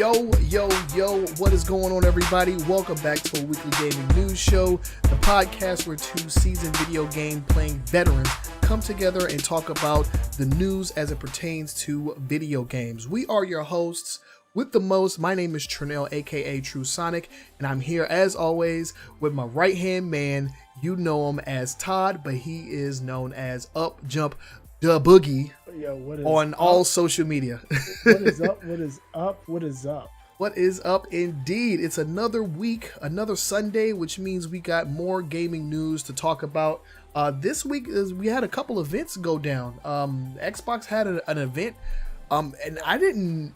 Yo, what is going on, everybody? Welcome back to a weekly gaming news show, the podcast where two seasoned video game playing veterans come together and talk about the news as it pertains to video games. We are your hosts with the most. My name is Trenell, aka True Sonic, and I'm here as always with my right-hand man. You know him as Todd, but he is known as Up Jump the Boogie. Yo, what is on up? All social media. What is up? What is up? What is up? What is up indeed? It's another week, another Sunday, which means we got more gaming news to talk about. This week we had a couple events go down. Xbox had an event, and I didn't.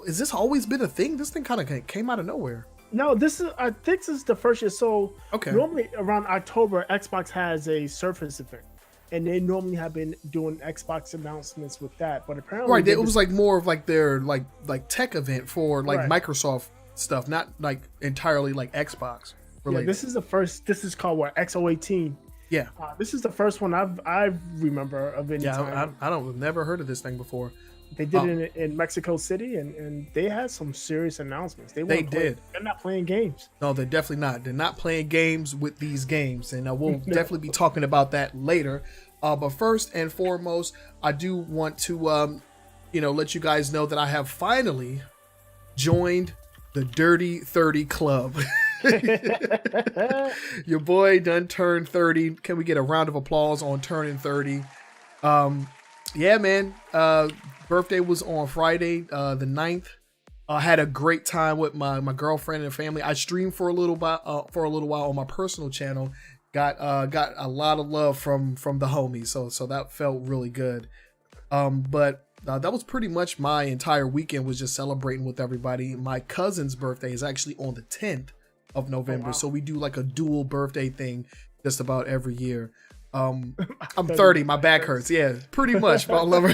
Has this always been a thing? This thing kind of came out of nowhere. No, I think this is the first year. So okay, normally around October, Xbox has a Surface event, and they normally have been doing Xbox announcements with that. But apparently, right, it was like more of like their like tech event for like right. Microsoft stuff, not like entirely like Xbox related. Yeah, this is the first. This is called what, XO18. Yeah, this is the first one I remember of any time. I've never heard of this thing before. They did it in Mexico City, and they had some serious announcements. They did. They're not playing games. No, they're definitely not. They're not playing games with these games, and we'll definitely be talking about that later. But first and foremost, I do want to, let you guys know that I have finally joined the Dirty 30 Club. Your boy done turned 30. Can we get a round of applause on turning 30? Yeah, man. Birthday was on Friday, the 9th. I had a great time with my girlfriend and family. I streamed for a little while on my personal channel. Got a lot of love from the homies, so that felt really good. But that was pretty much my entire weekend, was just celebrating with everybody. My cousin's birthday is actually on the 10th of November, so we do like a dual birthday thing just about every year. I'm 30. My back hurts. Yeah, pretty much. Mount Lover.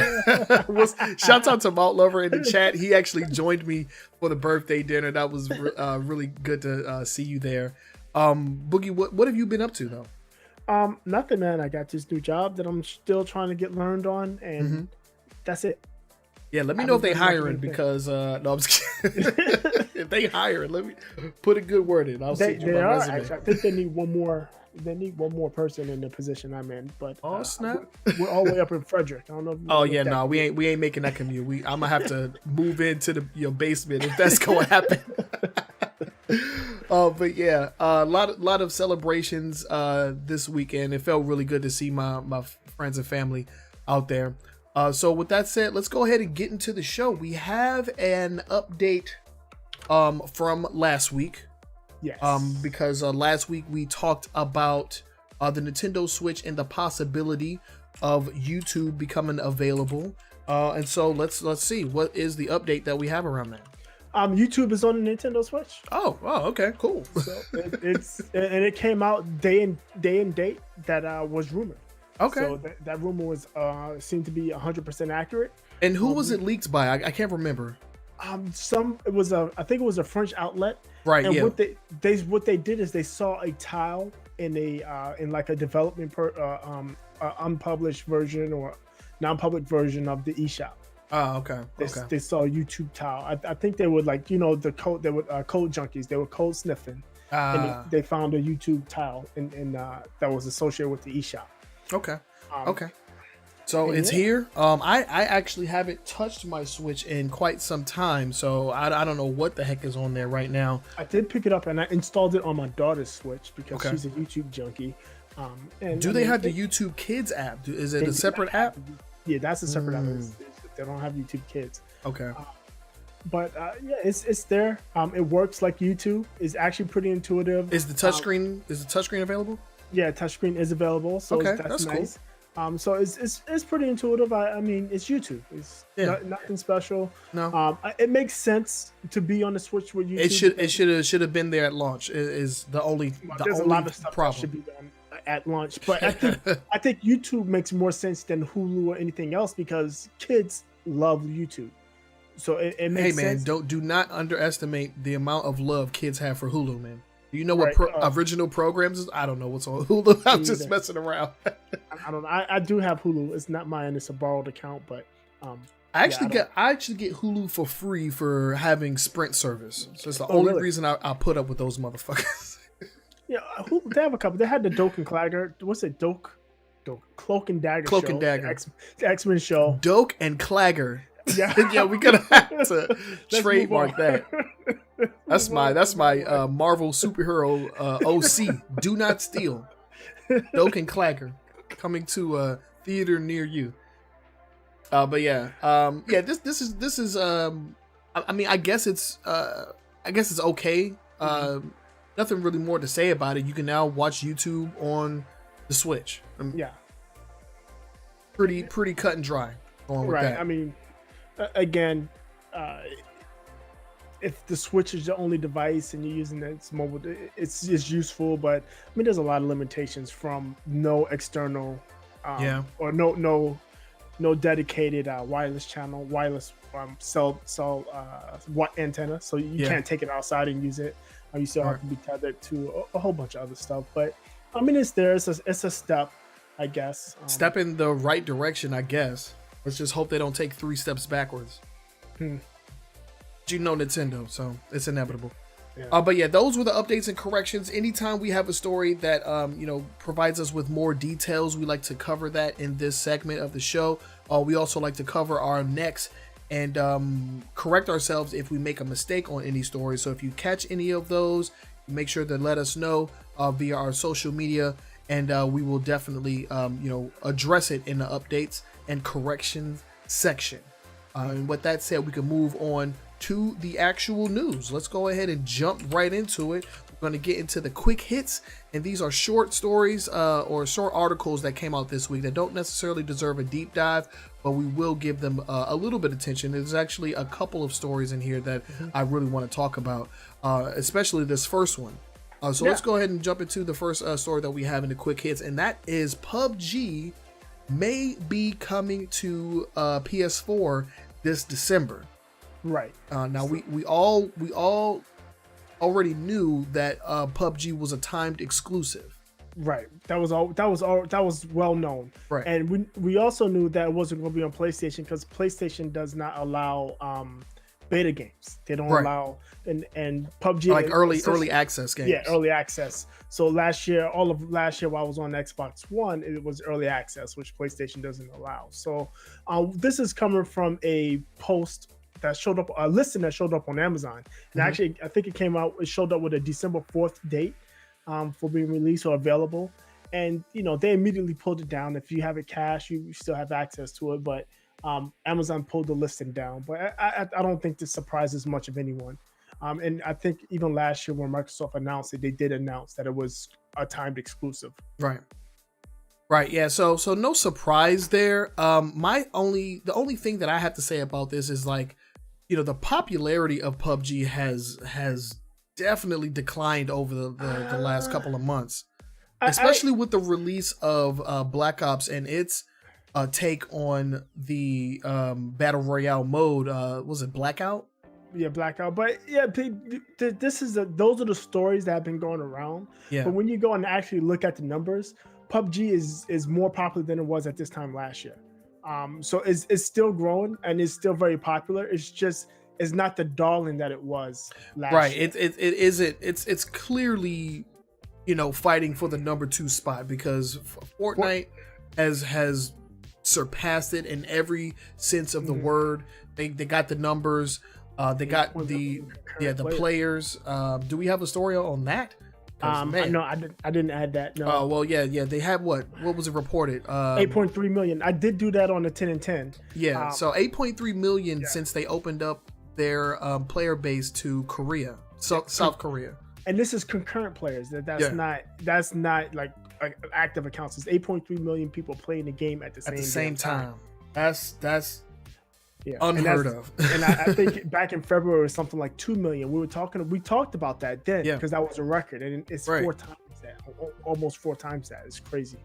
Shouts out to Mount Lover in the chat. He actually joined me for the birthday dinner. That was really good to see you there. Boogie, what have you been up to though? Nothing, man. I got this new job that I'm still trying to get learned on, and that's it. Yeah, let me know if they hiring, because no, I'm just kidding. If they hiring, let me put a good word in. I'll send you my resume. Actually, I think they need one more. They need one more person in the position I'm in, but snap, we're all the way up in Frederick. I don't know. Oh yeah, no, we ain't making that commute. I'm gonna have to move into your basement if that's gonna happen. But yeah, a lot of celebrations this weekend. It felt really good to see my friends and family out there. So with that said, let's go ahead and get into the show. We have an update from last week. Yes. Because last week we talked about the Nintendo Switch and the possibility of YouTube becoming available. And so let's see, what is the update that we have around that? YouTube is on the Nintendo Switch. Oh, okay, cool. So it came out day and date that was rumored. Okay. So that rumor was seemed to be 100% accurate. And who was it leaked by? I can't remember. I think it was a French outlet. Right. And yeah. what they did is they saw a tile in like a development unpublished version or non-public version of the eShop. Oh, okay. They saw a YouTube tile. I think they were like, the code. They were code junkies. They were code sniffing, and they found a YouTube tile and that was associated with the eShop. Okay. Okay. So it's here. I actually haven't touched my Switch in quite some time, so I don't know what the heck is on there right now. I did pick it up and I installed it on my daughter's Switch because she's a YouTube junkie. And do they have the YouTube Kids app? Is it a separate app? Yeah, that's a separate app. They don't have YouTube Kids. Okay. But yeah, it's there. It works like YouTube. It's actually pretty intuitive. Is the touchscreen available? Yeah, touchscreen is available. So that's nice. Cool. So it's pretty intuitive. I mean, it's YouTube. It's nothing special. No. It makes sense to be on the Switch with YouTube. It should have been there at launch. Is the only there's a lot of stuff that should be done at launch, but I think YouTube makes more sense than Hulu or anything else because kids love YouTube. So it makes sense. Hey man, do not underestimate the amount of love kids have for Hulu, man. Do you know what original programs is? I don't know what's on Hulu. I'm just messing around. I don't know. I do have Hulu. It's not mine. It's a borrowed account, but I actually get Hulu for free for having Sprint service. So it's the only reason I put up with those motherfuckers. Yeah, they have a couple. They had the Doak and Clagger. What's it? Cloak and Dagger. The X-Men show. Doak and Clagger. Yeah, yeah, we gotta have to trademark that. That's my Marvel superhero OC. Do not steal. Doak and Clagger coming to a theater near you. But yeah, this is I mean, I guess it's okay. Nothing really more to say about it. You can now watch YouTube on the Switch. Yeah, pretty cut and dry. Going with that. I mean, again, if the Switch is the only device and you're using its mobile, it's useful. But I mean, there's a lot of limitations from no external, or no dedicated wireless channel, wireless cell antenna, so you can't take it outside and use it. You still have to be tethered to a whole bunch of other stuff. But I mean, it's there. It's a step, I guess. Step in the right direction, I guess. Let's just hope they don't take 3 steps backwards. You know Nintendo, so it's inevitable. Yeah. But yeah, those were the updates and corrections. Anytime we have a story that provides us with more details, we like to cover that in this segment of the show. We also like to cover our necks and correct ourselves if we make a mistake on any story. So if you catch any of those, make sure to let us know via our social media, and we will definitely address it in the updates and corrections section. And with that said, we can move on to the actual news. Let's go ahead and jump right into it. We're going to get into the quick hits, and these are short stories or short articles that came out this week that don't necessarily deserve a deep dive, but we will give them a little bit of attention. There's actually a couple of stories in here that I really want to talk about, especially this first one. Let's go ahead and jump into the first story that we have in the quick hits, and that is PUBG may be coming to PS4 this December. Right. Now we all already knew that PUBG was a timed exclusive. Right. That was well known. Right. And we also knew that it wasn't going to be on PlayStation because PlayStation does not allow beta games. They don't allow and PUBG like early access games. Yeah, early access. So all of last year while I was on Xbox One, it was early access, which PlayStation doesn't allow. So this is coming from a post that showed up, a listing that showed up on Amazon. And actually, I think it showed up with a December 4th date for being released or available. And, they immediately pulled it down. If you have it cash, you still have access to it. But Amazon pulled the listing down. But I don't think this surprises much of anyone. And I think even last year when Microsoft announced it, they did announce that it was a timed exclusive. Right. Yeah. So no surprise there. The only thing that I have to say about this is the popularity of PUBG has definitely declined over the last couple of months, especially with the release of Black Ops and its take on the battle royale mode. Was it Blackout? Yeah, Blackout. But yeah, those are the stories that have been going around. Yeah. But when you go and actually look at the numbers, PUBG is more popular than it was at this time last year. So it's still growing and it's still very popular. It's not the darling that it was last year. It isn't. It's clearly, fighting for the number 2 spot because Fortnite has surpassed it in every sense of the word. They got the numbers. They got the players. Do we have a story on that? No, I didn't add that. No. Oh well, yeah. They had what was it reported? 8.3 million. I did do that on the 10 and 10. Yeah. So 8.3 million since they opened up their player base to Korea, South Korea. And this is concurrent players. That's not like active accounts. It's 8.3 million people playing the game at the same time. That's unheard of. And I think back in February it was something like 2 million. We talked about that then because that was a record, and it's 4 times that, almost 4 times that. It's crazy,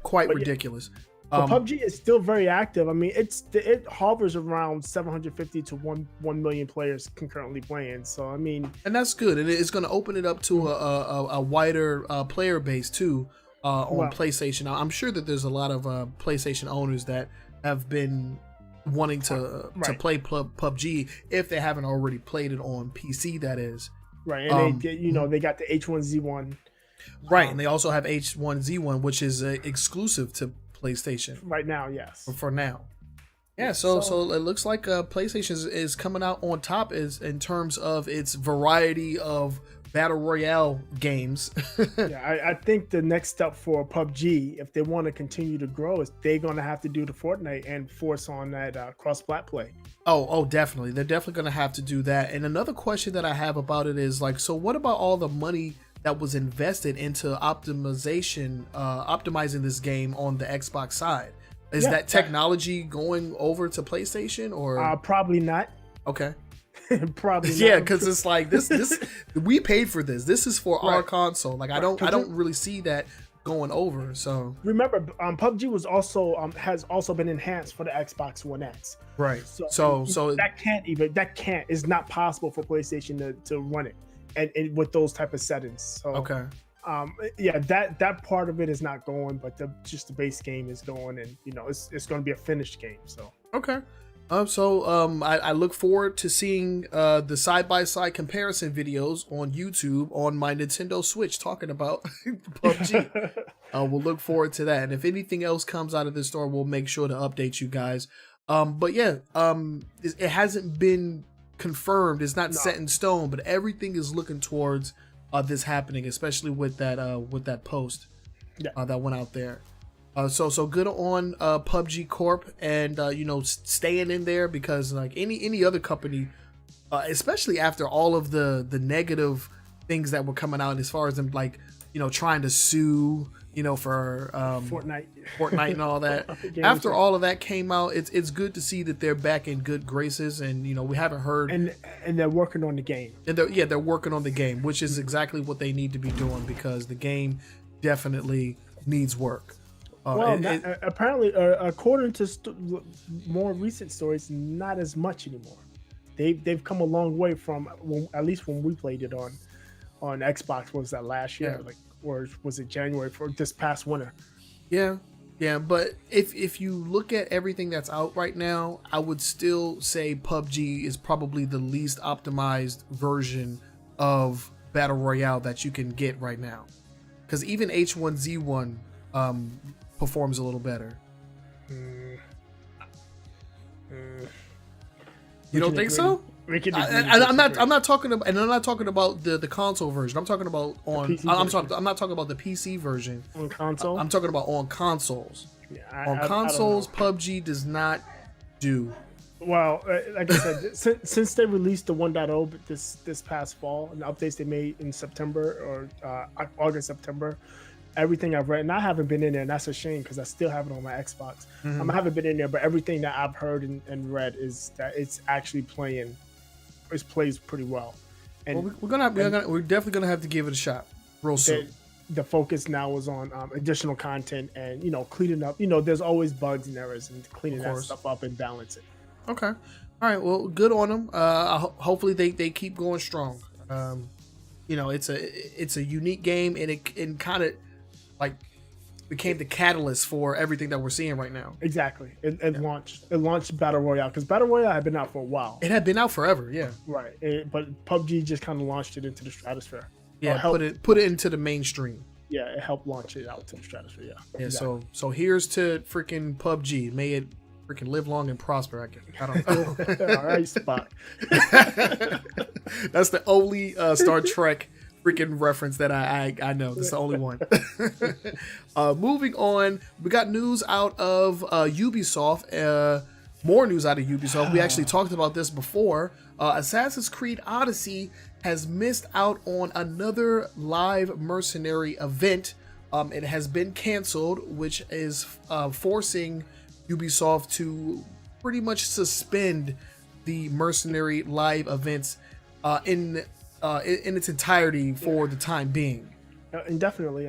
quite ridiculous. But PUBG is still very active. I mean, it hovers around 750 to 1 million players concurrently playing. So I mean, and that's good, and it's going to open it up to a wider player base too on PlayStation. I'm sure that there's a lot of PlayStation owners that have been wanting to play PUBG if they haven't already played it on PC. That is right, and they got the H1Z1, right, and they also have H1Z1, which is exclusive to PlayStation right now. Yes, for now. Yeah, so it looks like PlayStation is coming out on top is in terms of its variety of battle royale games. Yeah, I think the next step for PUBG, if they want to continue to grow, is they're going to have to do the Fortnite and force on that cross-plat play. Oh, definitely. They're definitely going to have to do that. And another question that I have about it is like, so what about all the money that was invested into optimizing this game on the Xbox side? Is that technology going over to PlayStation or probably not? Okay. Probably not. Yeah, because it's like this we paid for this. This is for our console. Like I don't really see that going over. So remember, PUBG was also has also been enhanced for the Xbox One X. Right. So that is not possible for PlayStation to run it and with those type of settings. So okay. That part of it is not going, but just the base game is going, and it's going to be a finished game. So okay. I look forward to seeing the side-by-side comparison videos on YouTube on my Nintendo Switch talking about PUBG. We'll look forward to that, and if anything else comes out of this store, we'll make sure to update you guys. But yeah, it hasn't been confirmed. It's not set in stone, but everything is looking towards this happening, especially with that post that went out there. So good on PUBG Corp and staying in there, because like any other company, especially after all of the negative things that were coming out as far as them like trying to sue for Fortnite and all that. After all of that came out, it's good to see that they're back in good graces, and we haven't heard and they're working on the game. And they're working on the game, which is exactly what they need to be doing, because the game definitely needs work. Apparently, according to more recent stories, not as much anymore. They've come a long way from at least when we played it on Xbox. Was that last year? Yeah. Or was it January for this past winter? Yeah. But if you look at everything that's out right now, I would still say PUBG is probably the least optimized version of Battle Royale that you can get right now. Because even H1Z1 performs a little better. You don't think so? I'm not talking about, and I'm not talking about the console version. I'm talking about I'm not talking about the PC version. On console? I'm talking about on consoles. Yeah, on consoles, PUBG does not do. Well, like I said, since they released the 1.0 this past fall, and the updates they made in September or August, September, everything I've read, and I haven't been in there, and that's a shame because I still have it on my Xbox. I haven't been in there, but everything that I've heard and read is that it's actually plays pretty well. And we're definitely gonna have to give it a shot real soon. The focus now is on additional content and cleaning up. There's always bugs and errors, and cleaning that stuff up and balance it. Okay, all right. Well, good on them. Hopefully they keep going strong. It's a unique game, and it kind of like became the catalyst for everything that we're seeing right now. Exactly. It launched Battle Royale, because Battle Royale had been out for a while. It had been out forever, yeah. Right. But PUBG just kind of launched it into the stratosphere. Yeah, put it into the mainstream. Yeah, it helped launch it out to the stratosphere, yeah. Yeah, exactly. So here's to freaking PUBG. May it freaking live long and prosper, I don't know. All right, Spock. That's the only Star Trek freaking reference that I know. That's the only one. Moving on, we got news out of Ubisoft. More news out of Ubisoft. We actually talked about this before. Assassin's Creed Odyssey has missed out on another live mercenary event. It has been canceled, which is forcing Ubisoft to pretty much suspend the mercenary live events in its entirety for the time being. Indefinitely.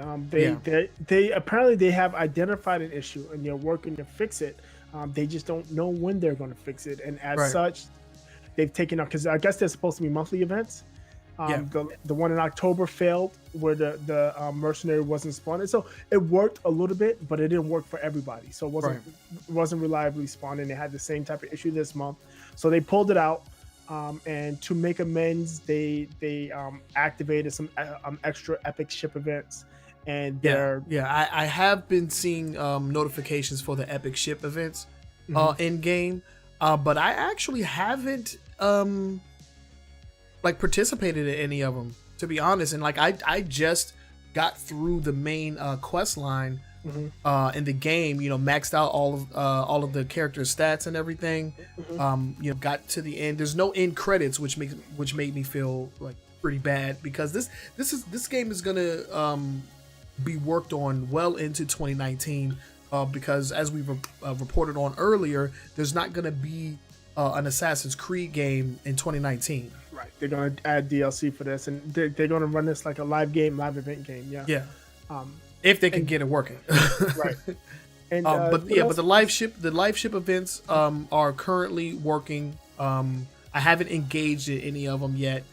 They apparently have identified an issue, and they're working to fix it. They just don't know when they're going to fix it, and as such, they've taken up, because I guess they're supposed to be monthly events. Yeah. The one in October failed, where the mercenary wasn't spawning. So it worked a little bit, but it didn't work for everybody. So it wasn't reliably spawning. They had the same type of issue this month, so they pulled it out. And to make amends, they activated some extra epic ship events. And I have been seeing notifications for the epic ship events in game, but I actually haven't like participated in any of them, to be honest. And like I just got through the main quest line in the game, you know, maxed out all of the character stats and everything. You know, got to the end. There's no end credits, which made me feel like pretty bad, because this game is gonna be worked on well into 2019, because as we reported on earlier, there's not gonna be an Assassin's Creed game in 2019. Right, they're gonna add DLC for this, and they're gonna run this like a live event game. Yeah. If they can get it working. Right. And but the live ship events are currently working. I haven't engaged in any of them yet,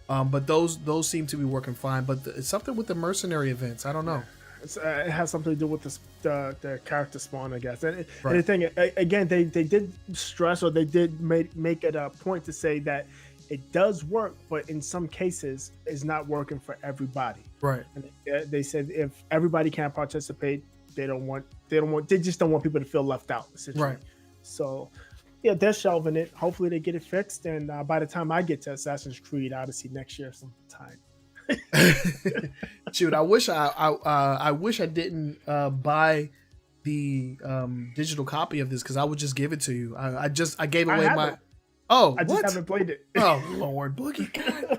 but those seem to be working fine. But it's something with the mercenary events. I don't know. It has something to do with the character spawn, I guess. And the thing, again, they did stress, or they did make it a point to say that it does work, but in some cases, it's not working for everybody. Right. And they said if everybody can't participate, they just don't want people to feel left out, essentially. Right. So, yeah, they're shelving it. Hopefully, they get it fixed, and by the time I get to Assassin's Creed Odyssey next year sometime. Shoot, I wish I didn't buy the digital copy of this, because I would just give it to you. I gave away my. I just haven't played it. Oh Lord, Boogie! God.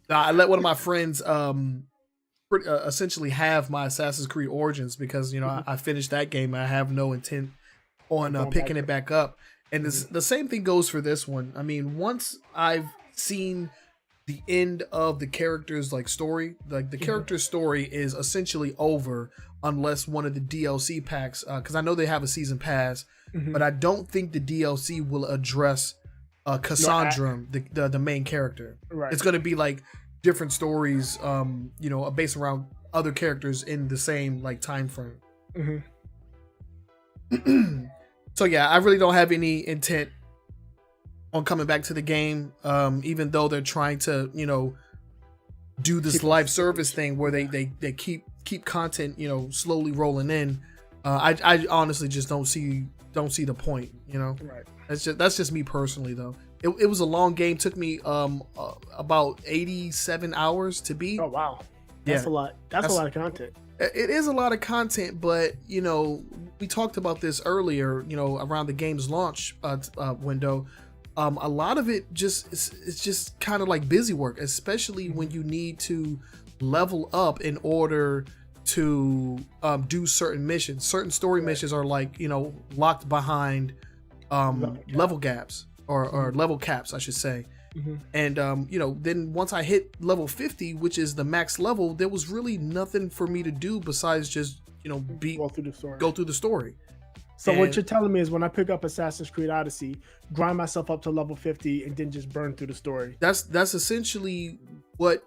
I let one of my friends essentially have my Assassin's Creed Origins, because you know I finished that game. I have no intent on picking it back up. And the same thing goes for this one. I mean, once I've seen the end of the character's like story, like the character's story is essentially over unless one of the DLC packs, because I know they have a season pass, but I don't think the DLC will address Cassandra, the main character. Right. It's going to be like different stories, you know, based around other characters in the same like time frame. So yeah, I really don't have any intent on coming back to the game, even though they're trying to, you know, do this live service thing where they keep content, you know, slowly rolling in. I honestly just don't see the point, you know. Right. That's just me personally though. It was a long game. Took me about 87 hours to beat. Oh wow, that's a lot. That's a lot of content. It is a lot of content, but you know, we talked about this earlier. You know, around the game's launch window. A lot of it it's just kind of like busy work, especially when you need to level up in order to do certain missions. Certain story missions are like, you know, locked behind level gaps or level caps, I should say. And you know, then once I hit level 50, which is the max level, there was really nothing for me to do besides just, you know, go through the story. So what you're telling me is when I pick up Assassin's Creed Odyssey, grind myself up to level 50 and then just burn through the story. That's essentially what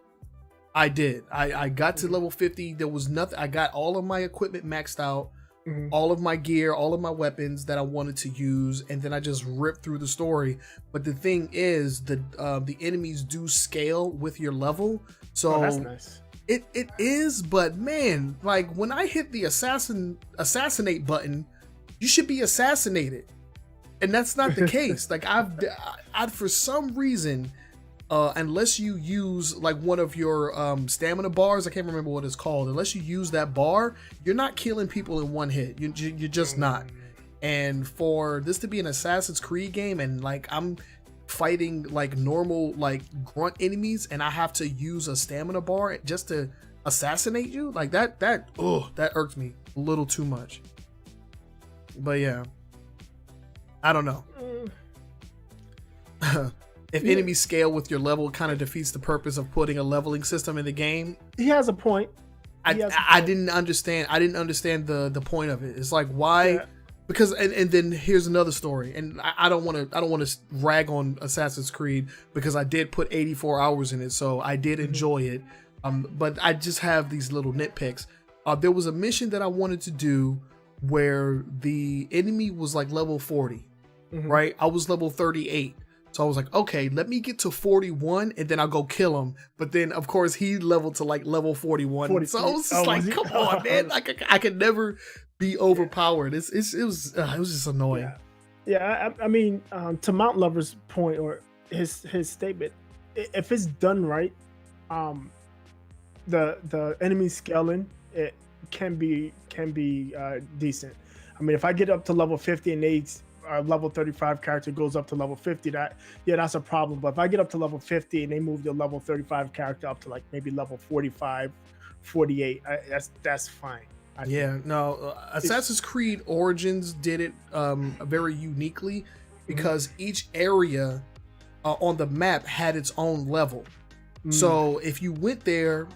I did. I got to level 50. There was nothing. I got all of my equipment maxed out, all of my gear, all of my weapons that I wanted to use, and then I just ripped through the story. But the thing is, the enemies do scale with your level. So that's nice. It is, but man, like when I hit the assassinate button, you should be assassinated, and that's not the case. Like I've for some reason, unless you use like one of your stamina bars, I can't remember what it's called. Unless you use that bar, you're not killing people in one hit. You're just not. And for this to be an Assassin's Creed game, and like I'm fighting like normal like grunt enemies, and I have to use a stamina bar just to assassinate you, like that irks me a little too much. But yeah, I don't know. If enemies scale with your level, it kind of defeats the purpose of putting a leveling system in the game. He has a point. I didn't understand. I didn't understand the point of it. It's like, why because and then here's another story, and I don't want to rag on Assassin's Creed because I did put 84 hours in it, so I did enjoy it. But I just have these little nitpicks. There was a mission that I wanted to do where the enemy was like level 40, right? I was level 38. So I was like, okay, let me get to 41 and then I'll go kill him. But then, of course, he leveled to like level 41. So I was just like, come on, man. I could never be overpowered. It was just annoying. Yeah, I mean, to Mount Lover's point or his statement, if it's done right, the enemy scaling, it can be decent. I mean, if I get up to level 50 and they level 35 character goes up to level 50, that's a problem. But if I get up to level 50 and they move the level 35 character up to like maybe level 45, 48, that's fine. Assassin's Creed Origins did it very uniquely because each area on the map had its own level. So if you went there,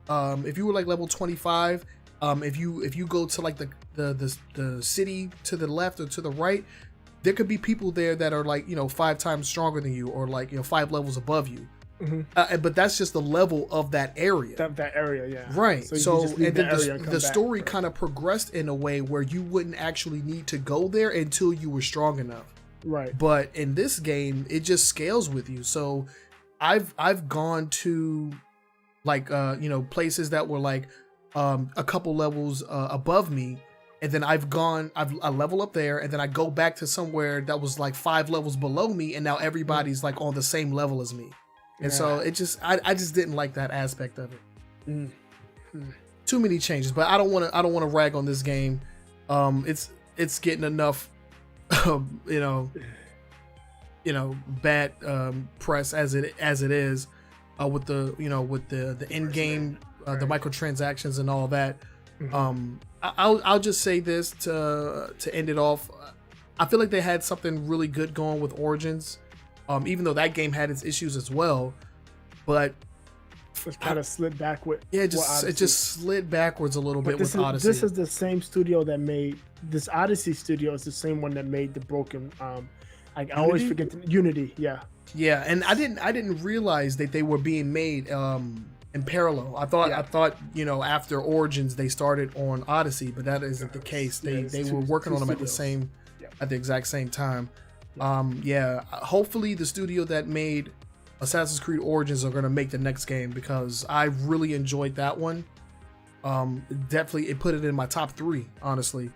if you were like level 25, if you go to like the city to the left or to the right, there could be people there that are like 5 times stronger than you or like 5 levels above you. But that's just the level of that area. That area, yeah. Right. So and then the story kind of progressed in a way where you wouldn't actually need to go there until you were strong enough. Right. But in this game, it just scales with you. So I've gone to like places that were like a couple levels above me. And then I level up there, and then I go back to somewhere that was like 5 levels below me, and now everybody's like on the same level as me. And so it just, I just didn't like that aspect of it. Too many changes, but I don't want to rag on this game. It's getting enough, bad press as it is, with the end game, the microtransactions and all that. I'll just say this to end it off. I feel like they had something really good going with Origins, even though that game had its issues as well. But it kind of slid back with it just slid backwards a little bit with Odyssey. This is the same studio that made this Odyssey studio. Is the same one that made the broken. I always forget Unity. Yeah, and I didn't realize that they were being made in parallel. I thought after Origins they started on Odyssey, but that isn't the case. They were working on them at the exact same time. Hopefully the studio that made Assassin's Creed Origins are going to make the next game, because I really enjoyed that one. Definitely it put it in my top 3, honestly.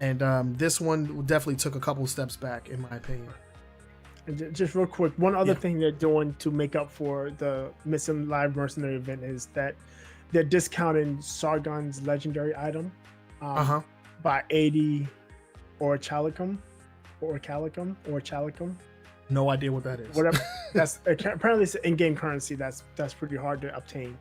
And this one definitely took a couple steps back, in my opinion. And just real quick, one other thing they're doing to make up for the missing live mercenary event is that they're discounting Sargon's legendary item by 80 or Chalicum. No idea what that is. Whatever. That's apparently it's in-game currency. That's pretty hard to obtain.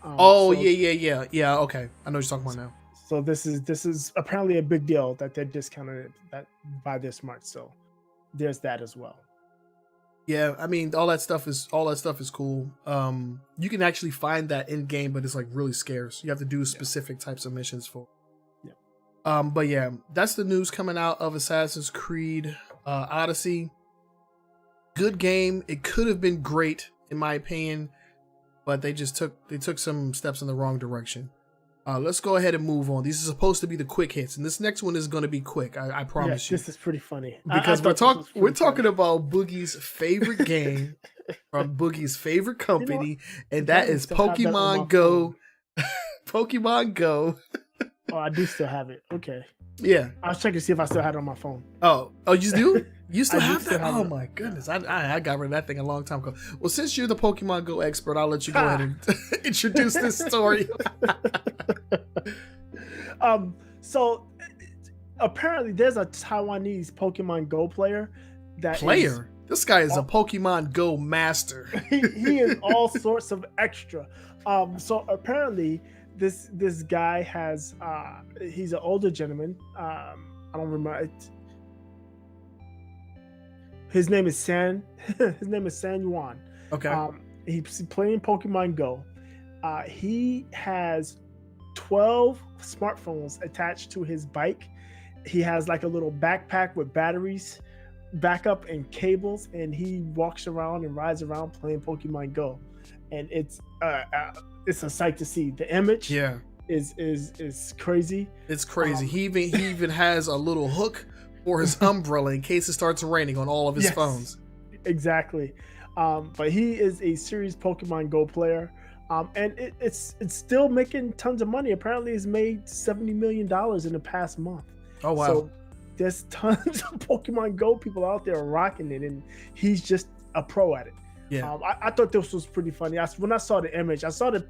Yeah. Okay, I know what you're talking about now. So this is apparently a big deal that they're discounting that by this much. So there's that as well. Yeah, I mean, all that stuff is cool. You can actually find that in game, but it's like really scarce. You have to do specific types of missions for. Yeah. But yeah, that's the news coming out of Assassin's Creed Odyssey. Good game. It could have been great, in my opinion, but they took some steps in the wrong direction. Let's go ahead and move on. These are supposed to be the quick hits, and this next one is going to be quick. I promise you. This is pretty funny because we're talking about Boogie's favorite game from Boogie's favorite company, and that is Pokemon Go. Pokemon Go. Oh, I do still have it. Okay. Yeah. I was checking to see if I still had it on my phone. Oh, you do? You still have that? Oh my goodness. I got rid of that thing a long time ago. Well, since you're the Pokemon Go expert, I'll let you go ahead and introduce this story. So apparently there's a Taiwanese Pokemon Go player This guy is a Pokemon Go master. He is all sorts of extra. So apparently this guy has he's an older gentleman. I don't remember his name is San Yuan. Okay. He's playing Pokemon Go. He has 12 smartphones attached to his bike, he has like a little backpack with batteries, backup, and cables, and he walks around and rides around playing Pokemon Go, and it's a sight to see. The image, Yeah, is crazy. it's crazy. He even has a little hook for his umbrella in case it starts raining on all of his phones. Exactly. But he is a serious Pokemon Go player. And it's still making tons of money. Apparently, it's made $70 million in the past month. Oh wow! So there's tons of Pokemon Go people out there rocking it, and he's just a pro at it. Yeah, I thought this was pretty funny. When I saw the image, I saw the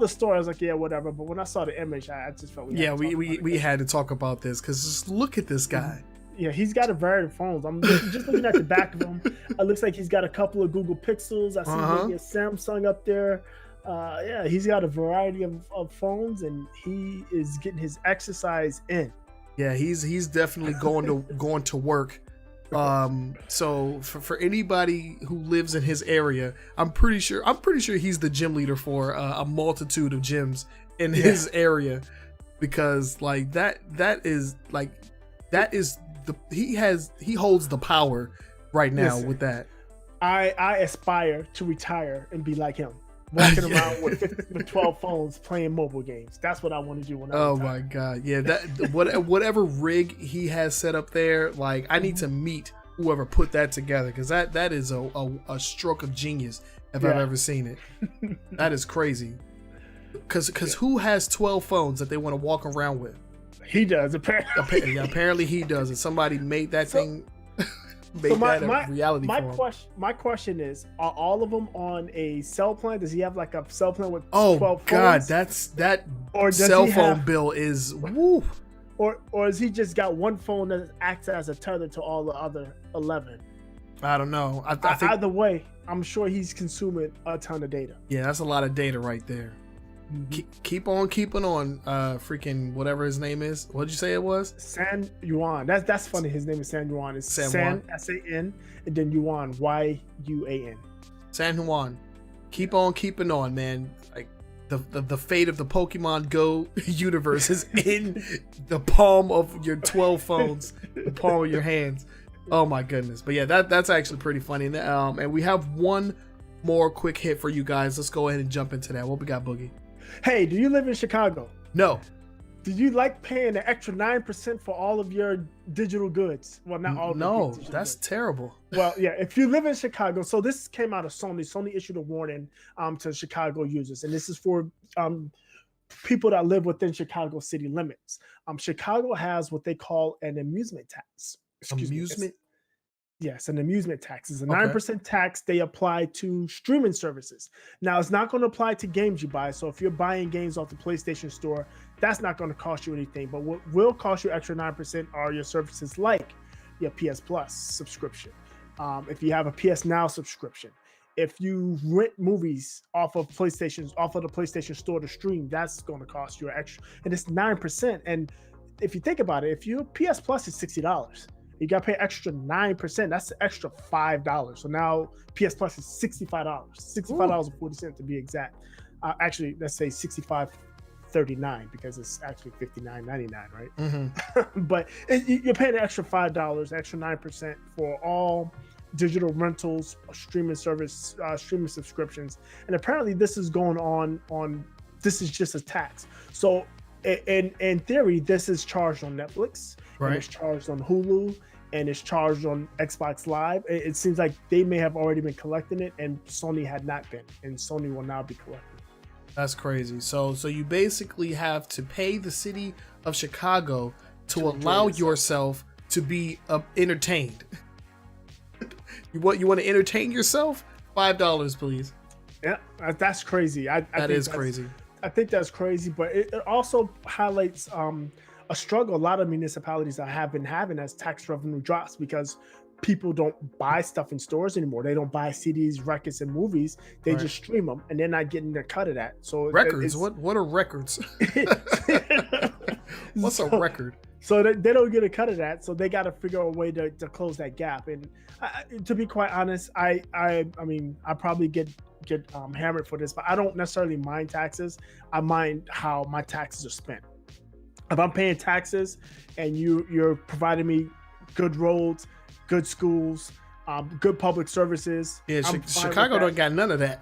story. I was like, yeah, whatever. But when I saw the image, I just felt we had to talk about this because just look at this guy. Yeah, he's got a variety of phones. I'm just looking at the back of him. It looks like he's got a couple of Google Pixels. I see maybe a Samsung up there. Yeah, he's got a variety of phones, and he is getting his exercise in. Yeah, he's definitely going to work. So for anybody who lives in his area, I'm pretty sure he's the gym leader for a multitude of gyms in his area, because like that is he holds the power right now. Listen, with that. I aspire to retire and be like him. Walking around with 12 phones playing mobile games. That's what I want to do when I retire. My god, yeah, that whatever rig he has set up there, like I need to meet whoever put that together, because that is a stroke of genius if I've ever seen it. That is crazy. Because who has 12 phones that they want to walk around with? He does, apparently. Apparently he does, and somebody made that thing. A reality for him. My question is, are all of them on a cell plan? Does he have like a cell plan with 12 phones? Oh god, that cell phone bill is woo. Or has he just got one phone that acts as a tether to all the other 11? I don't know. I think either way, I'm sure he's consuming a ton of data. Yeah, that's a lot of data right there. Mm-hmm. Keep on keeping on, freaking whatever his name is. What'd you say it was? San Yuan. That's funny. His name is San Yuan. It's San S-A-N, and then Yuan, Y-U-A-N. San Juan. Keep on keeping on, man. Like the fate of the Pokemon Go universe is in the palm of your 12 phones, the palm of your hands. Oh my goodness. But yeah, that's actually pretty funny. And we have one more quick hit for you guys. Let's go ahead and jump into that. What we got, Boogie? Hey, do you live in Chicago? No. Do you like paying an extra 9% for all of your digital goods? Well, not all. No, that's terrible. Well, yeah, if you live in Chicago, so this came out of Sony. Sony issued a warning to Chicago users, and this is for people that live within Chicago city limits. Chicago has what they call an amusement tax. Yes, an amusement tax is a 9% tax they apply to streaming services. Now, it's not going to apply to games you buy. So if you're buying games off the PlayStation Store, that's not going to cost you anything. But what will cost you extra 9% are your services like your PS Plus subscription. If you have a PS Now subscription, if you rent movies off of the PlayStation Store to stream, that's going to cost you extra. And it's 9%. And if you think about it, if your PS Plus is $60, you got to pay extra 9%. That's the extra $5. So now PS Plus is $65. $65.40 to be exact. Actually, let's say $65.39 because it's actually $59.99, right? Mm-hmm. But you're paying an extra $5, extra 9% for all digital rentals, streaming service, streaming subscriptions. And apparently this is going on. This is just a tax. So in theory, this is charged on Netflix. Right. And it's charged on Hulu, and it's charged on Xbox Live. It seems like they may have already been collecting it, and Sony had not been, and Sony will now be collecting. That's crazy. So you basically have to pay the city of Chicago to allow yourself to be entertained. You want to entertain yourself? $5, please. Yeah, that's crazy. That is crazy. I think that's crazy, but it also highlights a struggle a lot of municipalities have been having as tax revenue drops, because people don't buy stuff in stores anymore. They don't buy CDs, records, and movies. They just stream them, and they're not getting their cut of that. So records? What are records? What's a record? So they don't get a cut of that. So they got to figure out a way to close that gap. And to be quite honest, I mean, I probably get hammered for this, but I don't necessarily mind taxes. I mind how my taxes are spent. If I'm paying taxes and you're providing me good roads, good schools, good public services. Yeah, Chicago don't got none of that.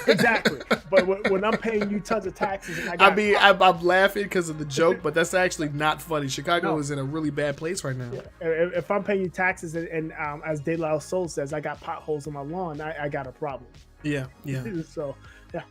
Exactly. But when I'm paying you tons of taxes, and I'm laughing because of the joke, but that's actually not funny. Chicago is in a really bad place right now. Yeah. If I'm paying you taxes and as De La Soul says, I got potholes in my lawn, I got a problem. Yeah, yeah. So, yeah.